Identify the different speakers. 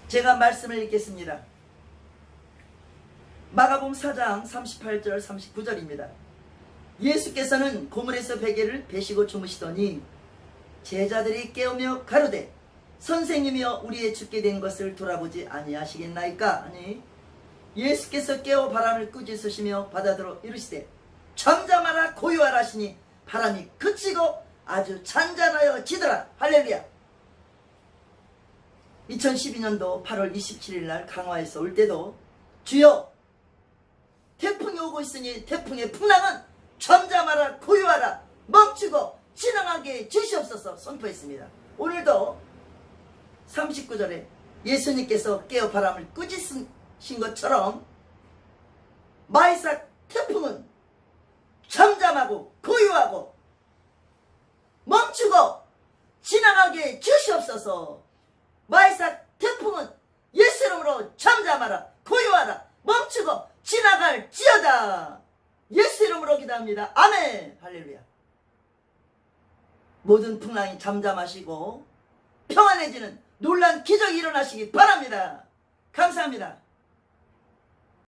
Speaker 1: 제가 말씀을 읽겠습니다. 마가복음 4장 38절 39절입니다. 예수께서는 고물에서 베개를 베시고 주무시더니 제자들이 깨우며 가로되 선생님이여 우리의 죽게 된 것을 돌아보지 아니하시겠나이까 하니 예수께서 깨어 바람을 꾸짖으시며 바다더러 이르시되 잠잠하라 고요하라 하시니 바람이 그치고 아주 잔잔하여 지더라. 할렐루야. 2012년도 8월 27일 날 강화에서 올 때도 주여 태풍이 오고 있으니 태풍의 풍랑은 잠잠하라 고요하라 멈추고 지나가게 주시옵소서 선포했습니다. 오늘도 39절에 예수님께서 깨어 바람을 꾸짖으신 것처럼 마이삭 태풍은 잠잠하고 고요하고 멈추고 지나가게 주시옵소서. 마이삭 태풍은 예수 이름으로 잠잠하라 고요하라 멈추고 지나갈지어다. 예수 이름으로 기도합니다. 아멘. 할렐루야. 모든 풍랑이 잠잠하시고 평안해지는 놀라운 기적이 일어나시기 바랍니다. 감사합니다.